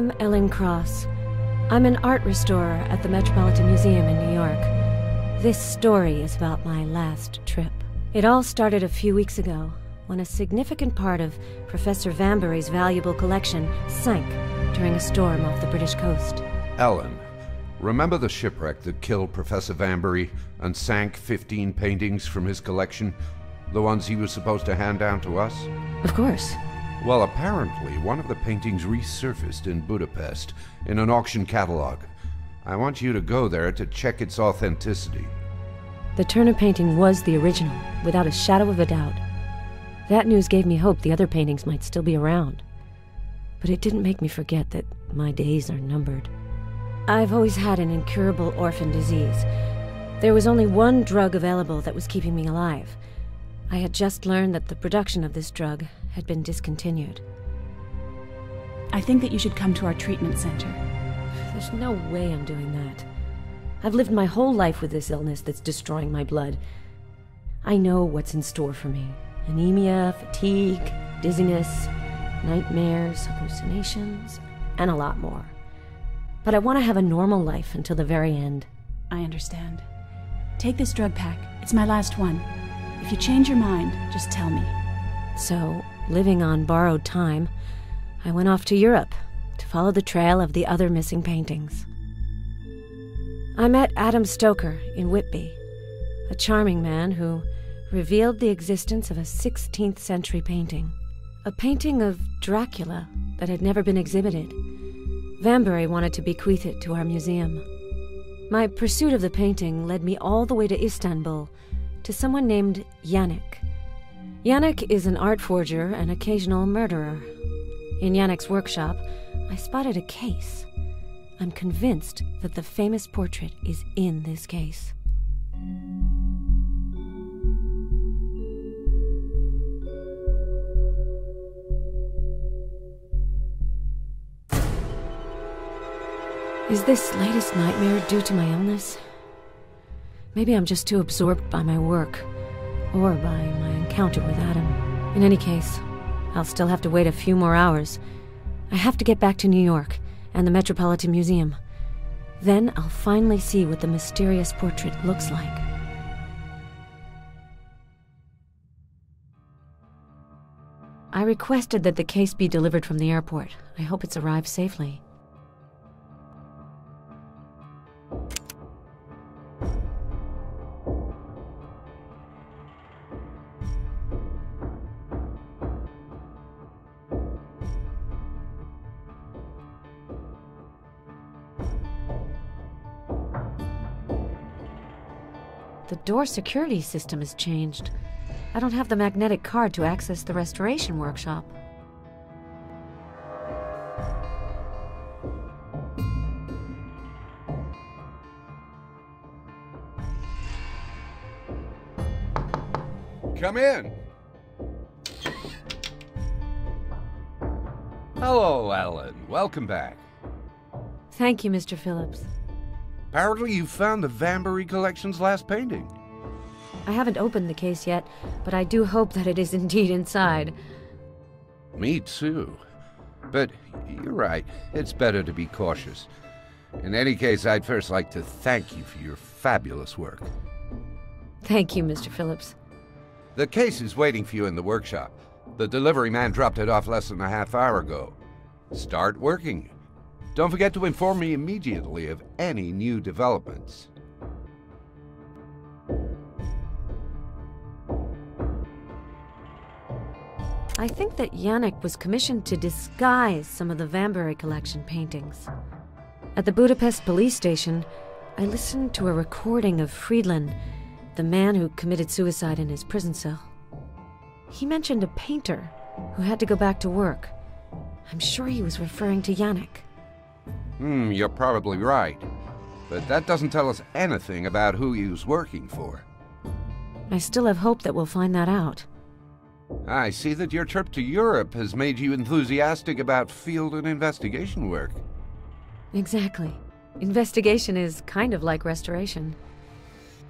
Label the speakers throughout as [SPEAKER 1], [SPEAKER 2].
[SPEAKER 1] I'm Ellen Cross. I'm an art restorer at the Metropolitan Museum in New York. This story is about my last trip. It all started a few weeks ago, when a significant part of Professor Vanbury's valuable collection sank during a storm off the British coast.
[SPEAKER 2] Ellen, remember the shipwreck that killed Professor Vanbury and sank 15 paintings from his collection? The ones he was supposed to hand down to us?
[SPEAKER 1] Of course.
[SPEAKER 2] Well, apparently one of the paintings resurfaced in Budapest in an auction catalog. I want you to go there to check its authenticity.
[SPEAKER 1] The Turner painting was the original, without a shadow of a doubt. That news gave me hope the other paintings might still be around. But it didn't make me forget that my days are numbered. I've always had an incurable orphan disease. There was only one drug available that was keeping me alive. I had just learned that the production of this drug had been discontinued.
[SPEAKER 3] I think that you should come to our treatment center.
[SPEAKER 1] There's no way I'm doing that. I've lived my whole life with this illness that's destroying my blood. I know what's in store for me. Anemia, fatigue, dizziness, nightmares, hallucinations, and a lot more. But I want to have a normal life until the very end.
[SPEAKER 3] I understand. Take this drug pack. It's my last one. If you change your mind, just tell me.
[SPEAKER 1] So, living on borrowed time, I went off to Europe to follow the trail of the other missing paintings. I met Adam Stoker in Whitby, a charming man who revealed the existence of a 16th century painting. A painting of Dracula that had never been exhibited. Vanbury wanted to bequeath it to our museum. My pursuit of the painting led me all the way to Istanbul, to someone named Yannick. Yannick is an art forger and occasional murderer. In Yannick's workshop, I spotted a case. I'm convinced that the famous portrait is in this case. Is this latest nightmare due to my illness? Maybe I'm just too absorbed by my work, or by my encounter with Adam. In any case, I'll still have to wait a few more hours. I have to get back to New York and the Metropolitan Museum. Then I'll finally see what the mysterious portrait looks like. I requested that the case be delivered from the airport. I hope it's arrived safely. The door security system has changed. I don't have the magnetic card to access the restoration workshop.
[SPEAKER 2] Come in. Hello, Ellen. Welcome back.
[SPEAKER 1] Thank you, Mr. Phillips.
[SPEAKER 2] Apparently you found the Vanbury collection's last painting.
[SPEAKER 1] I haven't opened the case yet, but I do hope that it is indeed inside.
[SPEAKER 2] Me too. But you're right. It's better to be cautious. In any case, I'd first like to thank you for your fabulous work.
[SPEAKER 1] Thank you, Mr. Phillips.
[SPEAKER 2] The case is waiting for you in the workshop. The delivery man dropped it off less than a half hour ago. Start working. Don't forget to inform me immediately of any new developments.
[SPEAKER 1] I think that Yannick was commissioned to disguise some of the Vanbury collection paintings. At the Budapest police station, I listened to a recording of Friedland, the man who committed suicide in his prison cell. He mentioned a painter who had to go back to work. I'm sure he was referring to Yannick.
[SPEAKER 2] You're probably right. But that doesn't tell us anything about who he was working for.
[SPEAKER 1] I still have hope that we'll find that out.
[SPEAKER 2] I see that your trip to Europe has made you enthusiastic about field and investigation work.
[SPEAKER 1] Exactly. Investigation is kind of like restoration.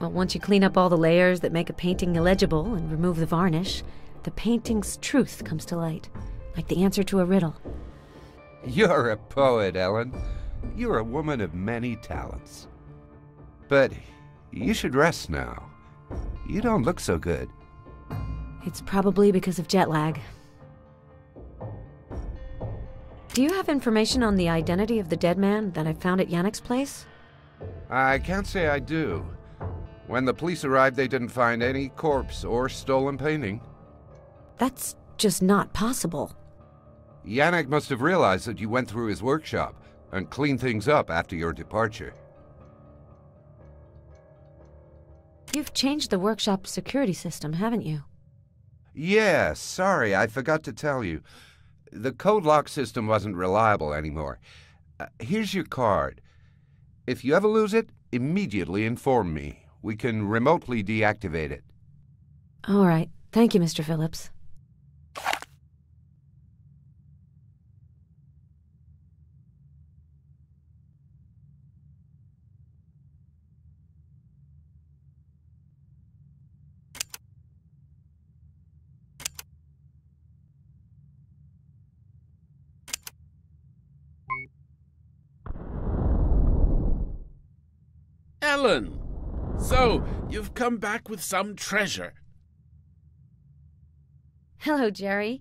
[SPEAKER 1] Well, once you clean up all the layers that make a painting illegible and remove the varnish, the painting's truth comes to light, like the answer to a riddle.
[SPEAKER 2] You're a poet, Ellen. You're a woman of many talents. But you should rest now. You don't look so good.
[SPEAKER 1] It's probably because of jet lag. Do you have information on the identity of the dead man that I found at Yannick's place?
[SPEAKER 2] I can't say I do. When the police arrived, they didn't find any corpse or stolen painting.
[SPEAKER 1] That's just not possible.
[SPEAKER 2] Yannick must have realized that you went through his workshop and cleaned things up after your departure.
[SPEAKER 1] You've changed the workshop security system, haven't you?
[SPEAKER 2] Yeah, sorry, I forgot to tell you. The code lock system wasn't reliable anymore. Here's your card. If you ever lose it, immediately inform me. We can remotely deactivate it.
[SPEAKER 1] All right. Thank you, Mr. Phillips.
[SPEAKER 4] Ellen! So, you've come back with some treasure.
[SPEAKER 1] Hello, Jerry.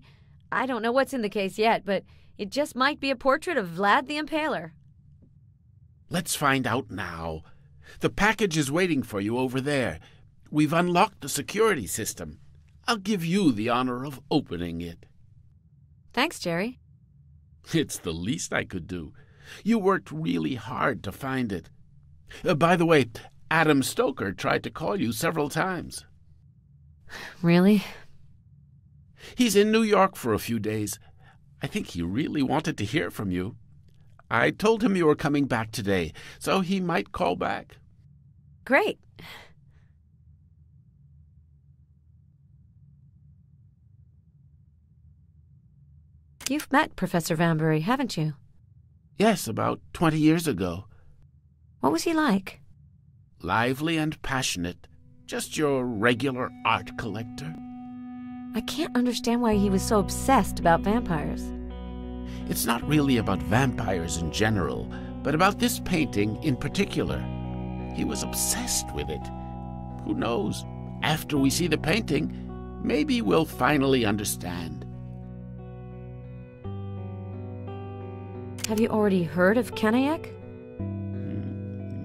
[SPEAKER 1] I don't know what's in the case yet, but it just might be a portrait of Vlad the Impaler.
[SPEAKER 4] Let's find out now. The package is waiting for you over there. We've unlocked the security system. I'll give you the honor of opening it.
[SPEAKER 1] Thanks, Jerry.
[SPEAKER 4] It's the least I could do. You worked really hard to find it. By the way, Adam Stoker tried to call you several times.
[SPEAKER 1] Really?
[SPEAKER 4] He's in New York for a few days. I think he really wanted to hear from you. I told him you were coming back today, so he might call back.
[SPEAKER 1] Great. You've met Professor Vanbury, haven't you?
[SPEAKER 4] Yes, about 20 years ago.
[SPEAKER 1] What was he like?
[SPEAKER 4] Lively and passionate. Just your regular art collector.
[SPEAKER 1] I can't understand why he was so obsessed about vampires.
[SPEAKER 4] It's not really about vampires in general, but about this painting in particular. He was obsessed with it. Who knows? After we see the painting, maybe we'll finally understand.
[SPEAKER 1] Have you already heard of Kenayek?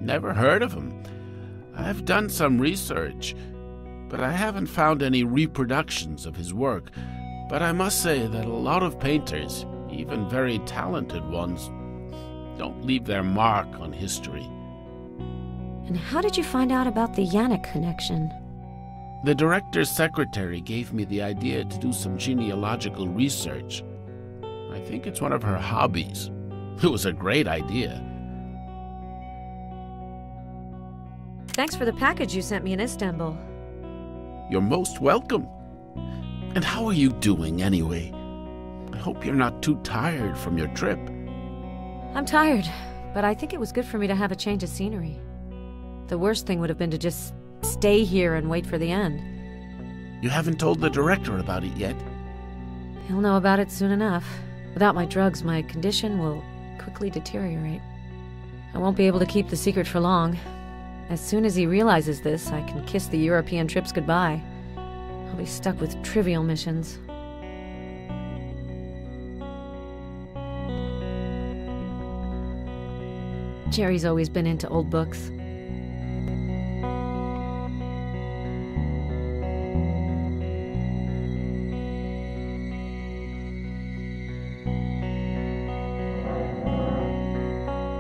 [SPEAKER 4] Never heard of him. I've done some research, but I haven't found any reproductions of his work. But I must say that a lot of painters, even very talented ones, don't leave their mark on history.
[SPEAKER 1] And how did you find out about the Yannick connection?
[SPEAKER 4] The director's secretary gave me the idea to do some genealogical research. I think it's one of her hobbies. It was a great idea.
[SPEAKER 1] Thanks for the package you sent me in Istanbul.
[SPEAKER 4] You're most welcome. And how are you doing, anyway? I hope you're not too tired from your trip.
[SPEAKER 1] I'm tired, but I think it was good for me to have a change of scenery. The worst thing would have been to just stay here and wait for the end.
[SPEAKER 4] You haven't told the director about it yet?
[SPEAKER 1] He'll know about it soon enough. Without my drugs, my condition will quickly deteriorate. I won't be able to keep the secret for long. As soon as he realizes this, I can kiss the European trips goodbye. I'll be stuck with trivial missions. Jerry's always been into old books.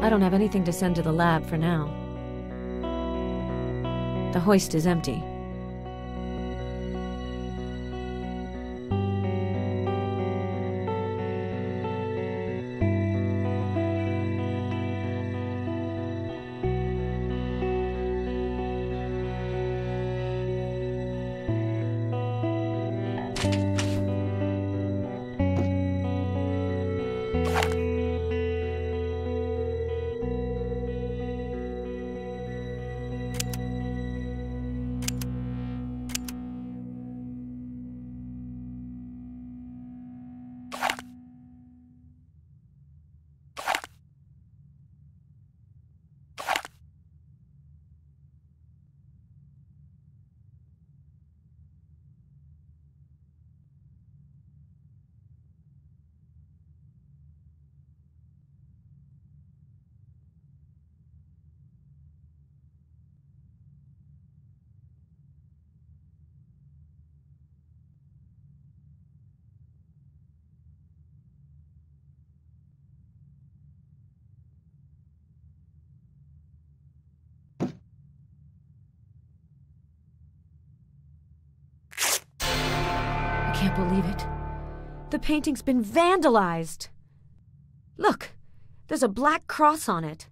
[SPEAKER 1] I don't have anything to send to the lab for now. The hoist is empty. can't believe it. The painting's been vandalized. Look, there's a black cross on it.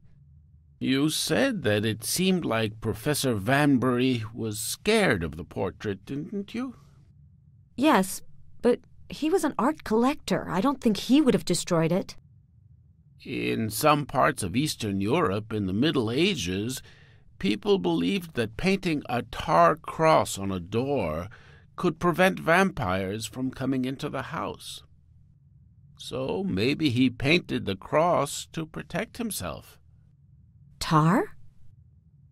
[SPEAKER 4] You said that it seemed like Professor Vanbury was scared of the portrait, didn't you?
[SPEAKER 1] Yes, but he was an art collector. I don't think he would have destroyed it.
[SPEAKER 4] In some parts of Eastern Europe in the Middle Ages, people believed that painting a tar cross on a door could prevent vampires from coming into the house. So maybe he painted the cross to protect himself.
[SPEAKER 1] Tar?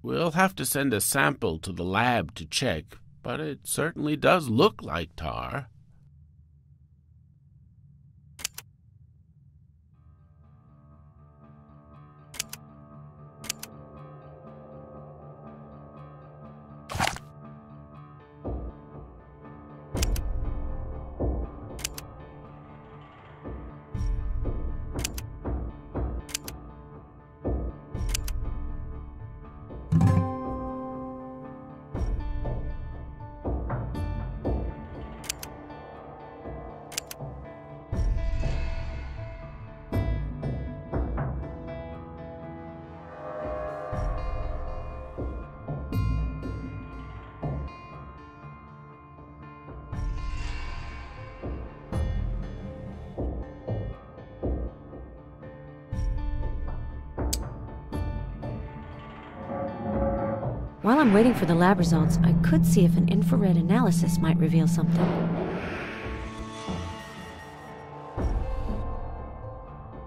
[SPEAKER 4] We'll have to send a sample to the lab to check, but it certainly does look like tar.
[SPEAKER 1] While I'm waiting for the lab results, I could see if an infrared analysis might reveal something.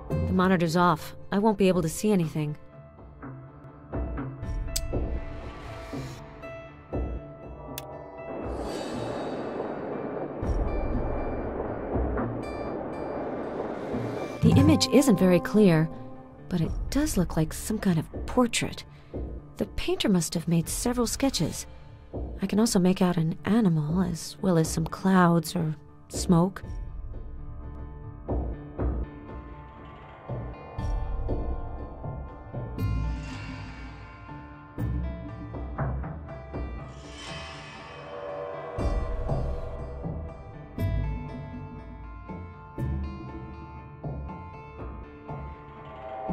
[SPEAKER 1] The monitor's off. I won't be able to see anything. The image isn't very clear, but it does look like some kind of portrait. The painter must have made several sketches. I can also make out an animal, as well as some clouds or smoke.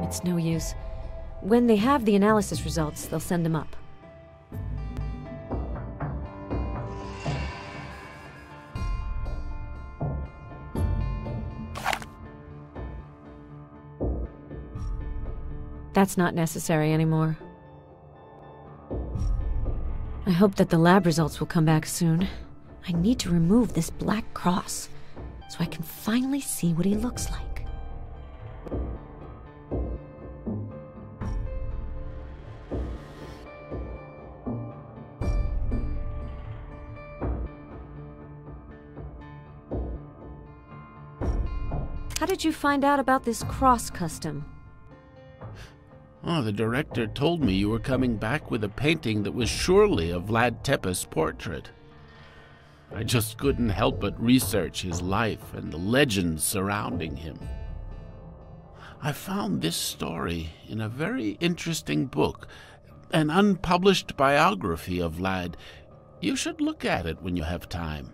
[SPEAKER 1] It's no use. When they have the analysis results, they'll send them up. That's not necessary anymore. I hope that the lab results will come back soon. I need to remove this black cross so I can finally see what he looks like. How did you find out about this cross custom?
[SPEAKER 4] Oh, the director told me you were coming back with a painting that was surely a Vlad Tepes portrait. I just couldn't help but research his life and the legends surrounding him. I found this story in a very interesting book, an unpublished biography of Vlad. You should look at it when you have time.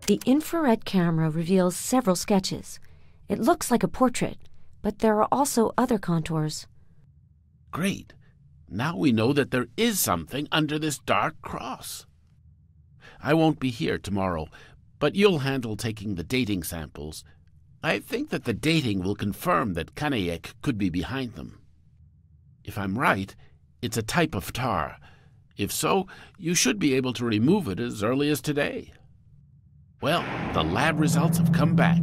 [SPEAKER 1] The infrared camera reveals several sketches. It looks like a portrait, but there are also other contours.
[SPEAKER 4] Great. Now we know that there is something under this dark cross. I won't be here tomorrow, but you'll handle taking the dating samples. I think that the dating will confirm that Kanayek could be behind them. If I'm right, it's a type of tar. If so, you should be able to remove it as early as today. Well, the lab results have come back.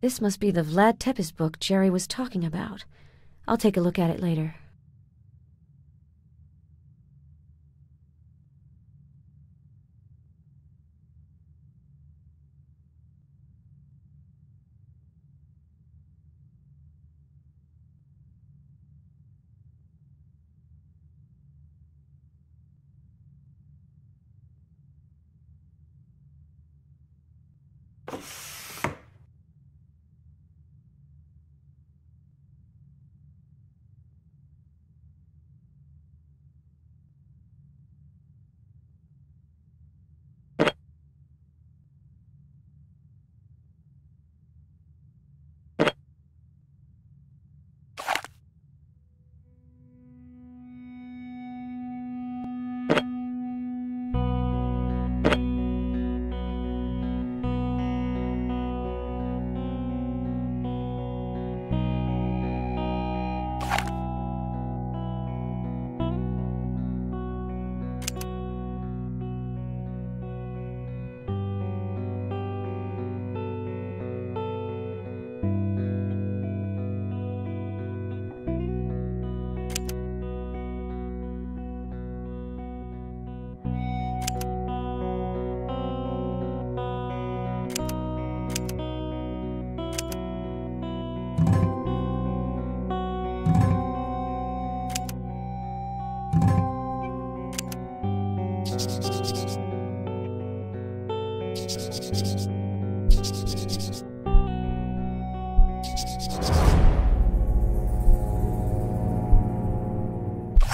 [SPEAKER 1] This must be the Vlad Tepes book Jerry was talking about. I'll take a look at it later.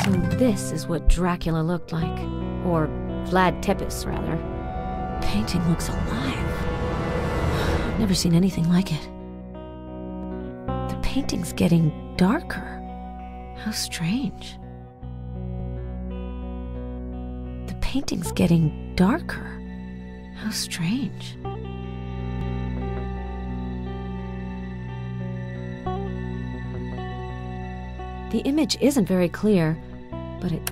[SPEAKER 1] So this is what Dracula looked like. Or Vlad Tepes, rather. The painting looks alive. I've never seen anything like it. The painting's getting darker. How strange. The painting's getting darker. How strange. The image isn't very clear, but it...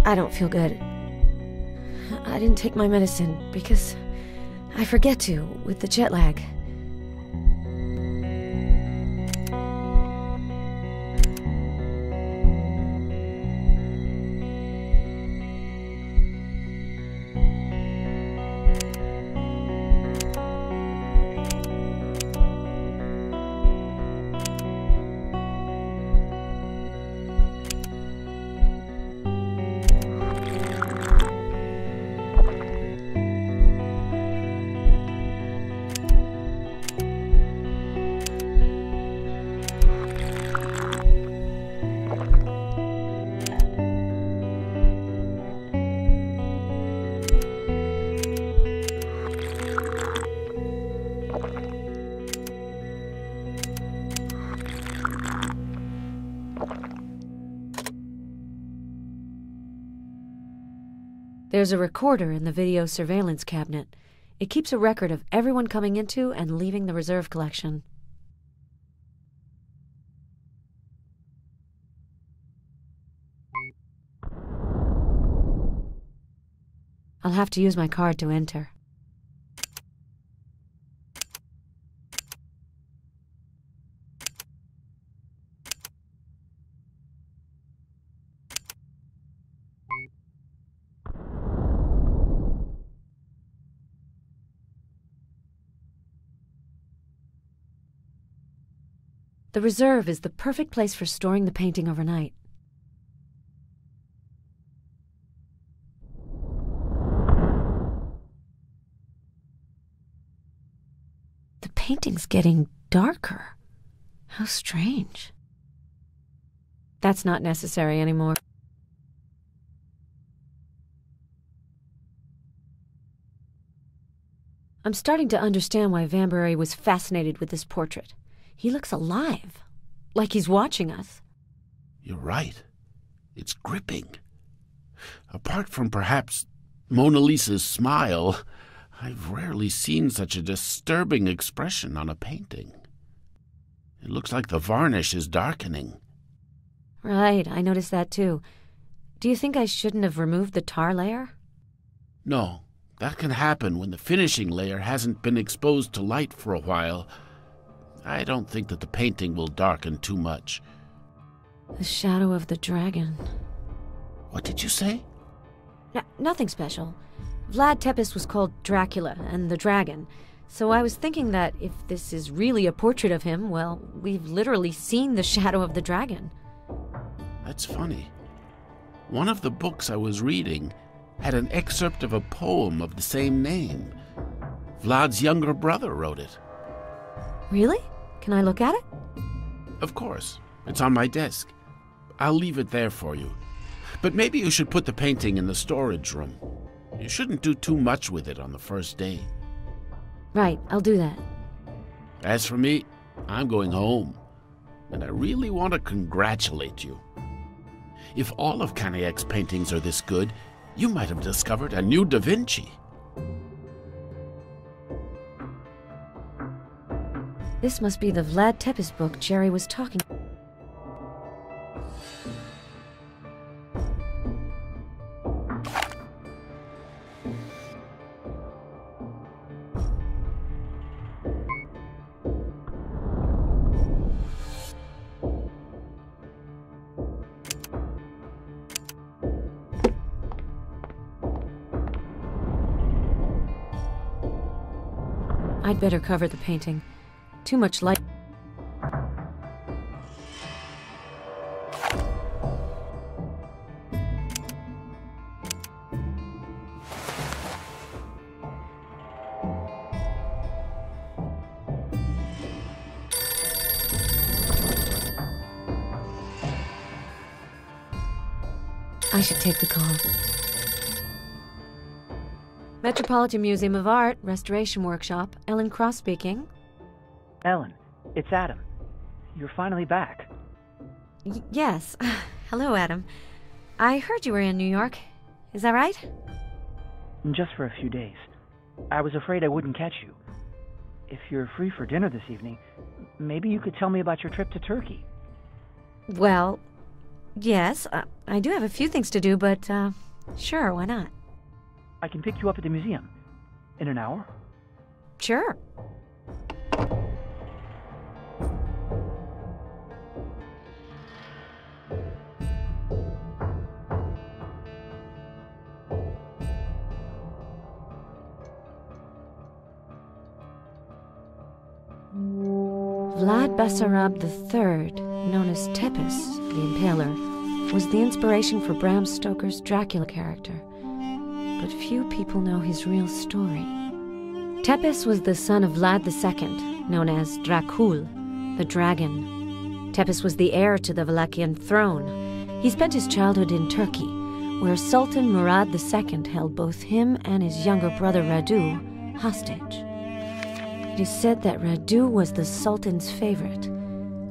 [SPEAKER 1] I don't feel good. I didn't take my medicine because I forget to with the jet lag. There's a recorder in the video surveillance cabinet. It keeps a record of everyone coming into and leaving the reserve collection. I'll have to use my card to enter. The reserve is the perfect place for storing the painting overnight. The painting's getting darker. How strange. That's not necessary anymore. I'm starting to understand why Vanbury was fascinated with this portrait. He looks alive, like he's watching us.
[SPEAKER 4] You're right. It's gripping. Apart from perhaps Mona Lisa's smile, I've rarely seen such a disturbing expression on a painting. It looks like the varnish is darkening.
[SPEAKER 1] Right, I noticed that too. Do you think I shouldn't have removed the tar layer?
[SPEAKER 4] No, that can happen when the finishing layer hasn't been exposed to light for a while. I don't think that the painting will darken too much.
[SPEAKER 1] The shadow of the dragon.
[SPEAKER 4] What did you say?
[SPEAKER 1] Nothing special. Vlad Tepes was called Dracula and the Dragon, so I was thinking that if this is really a portrait of him, well, we've literally seen the shadow of the dragon.
[SPEAKER 4] That's funny. One of the books I was reading had an excerpt of a poem of the same name. Vlad's younger brother wrote it.
[SPEAKER 1] Really? Can I look at it?
[SPEAKER 4] Of course. It's on my desk. I'll leave it there for you. But maybe you should put the painting in the storage room. You shouldn't do too much with it on the first day.
[SPEAKER 1] Right, I'll do that.
[SPEAKER 4] As for me, I'm going home. And I really want to congratulate you. If all of Kaniak's paintings are this good, you might have discovered a new Da Vinci.
[SPEAKER 1] This must be the Vlad Tepes book Jerry was talking about. I'd better cover the painting. Too much light. I should take the call. Metropolitan Museum of Art, Restoration Workshop. Ellen Cross speaking.
[SPEAKER 5] Ellen, it's Adam. You're finally back.
[SPEAKER 1] Yes. Hello, Adam. I heard you were in New York. Is that right?
[SPEAKER 5] Just for a few days. I was afraid I wouldn't catch you. If you're free for dinner this evening, maybe you could tell me about your trip to Turkey.
[SPEAKER 1] Well, yes. I do have a few things to do, but sure, why not?
[SPEAKER 5] I can pick you up at the museum. In an hour?
[SPEAKER 1] Sure. Vlad Basarab III, known as Tepes, the Impaler, was the inspiration for Bram Stoker's Dracula character, but few people know his real story. Tepes was the son of Vlad II, known as Dracula, the dragon. Tepes was the heir to the Wallachian throne. He spent his childhood in Turkey, where Sultan Murad II held both him and his younger brother Radu hostage. It is said that Radu was the Sultan's favorite.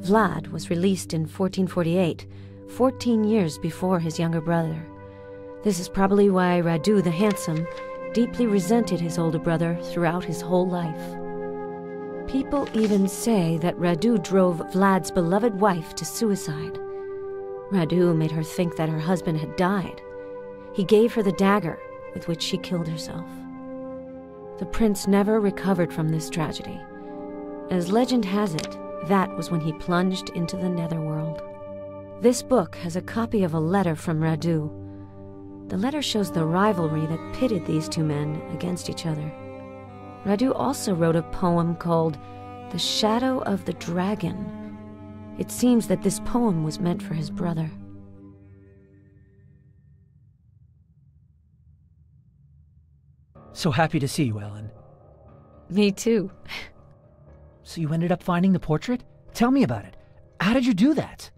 [SPEAKER 1] Vlad was released in 1448, 14 years before his younger brother. This is probably why Radu the Handsome deeply resented his older brother throughout his whole life. People even say that Radu drove Vlad's beloved wife to suicide. Radu made her think that her husband had died. He gave her the dagger with which she killed herself. The prince never recovered from this tragedy. As legend has it, that was when he plunged into the netherworld. This book has a copy of a letter from Radu. The letter shows the rivalry that pitted these two men against each other. Radu also wrote a poem called The Shadow of the Dragon. It seems that this poem was meant for his brother.
[SPEAKER 6] So happy to see you, Ellen.
[SPEAKER 1] Me too.
[SPEAKER 6] So you ended up finding the portrait? Tell me about it. How did you do that?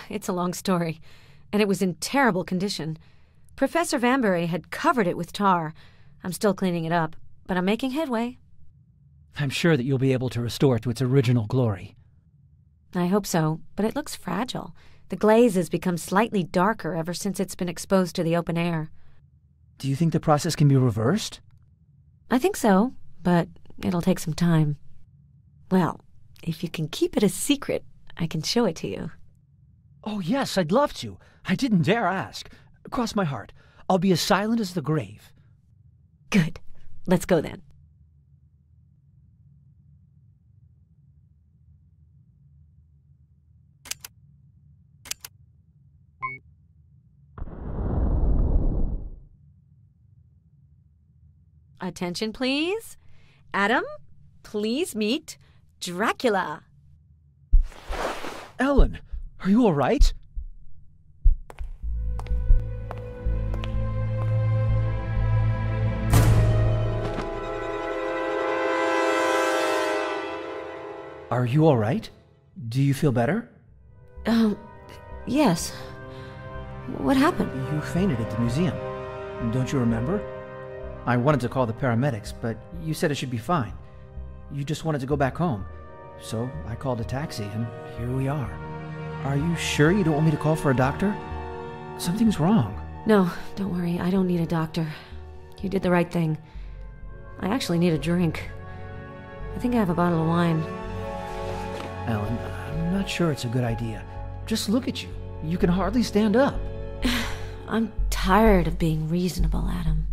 [SPEAKER 1] It's a long story, and it was in terrible condition. Professor Vanbury had covered it with tar. I'm still cleaning it up, but I'm making headway.
[SPEAKER 6] I'm sure that you'll be able to restore it to its original glory.
[SPEAKER 1] I hope so, but it looks fragile. The glaze has become slightly darker ever since it's been exposed to the open air.
[SPEAKER 6] Do you think the process can be reversed?
[SPEAKER 1] I think so, but it'll take some time. Well, if you can keep it a secret, I can show it to you.
[SPEAKER 6] Oh, yes, I'd love to. I didn't dare ask. Cross my heart. I'll be as silent as the grave.
[SPEAKER 1] Good. Let's go then. Attention, please. Adam, please meet Dracula.
[SPEAKER 6] Ellen, are you all right? Are you all right? Do you feel better?
[SPEAKER 1] Yes. What happened?
[SPEAKER 6] You fainted at the museum. Don't you remember? I wanted to call the paramedics, but you said it should be fine. You just wanted to go back home. So I called a taxi, and here we are. Are you sure you don't want me to call for a doctor? Something's wrong.
[SPEAKER 1] No, don't worry. I don't need a doctor. You did the right thing. I actually need a drink. I think I have a bottle of wine.
[SPEAKER 6] Ellen, I'm not sure it's a good idea. Just look at you. You can hardly stand up.
[SPEAKER 1] I'm tired of being reasonable, Adam.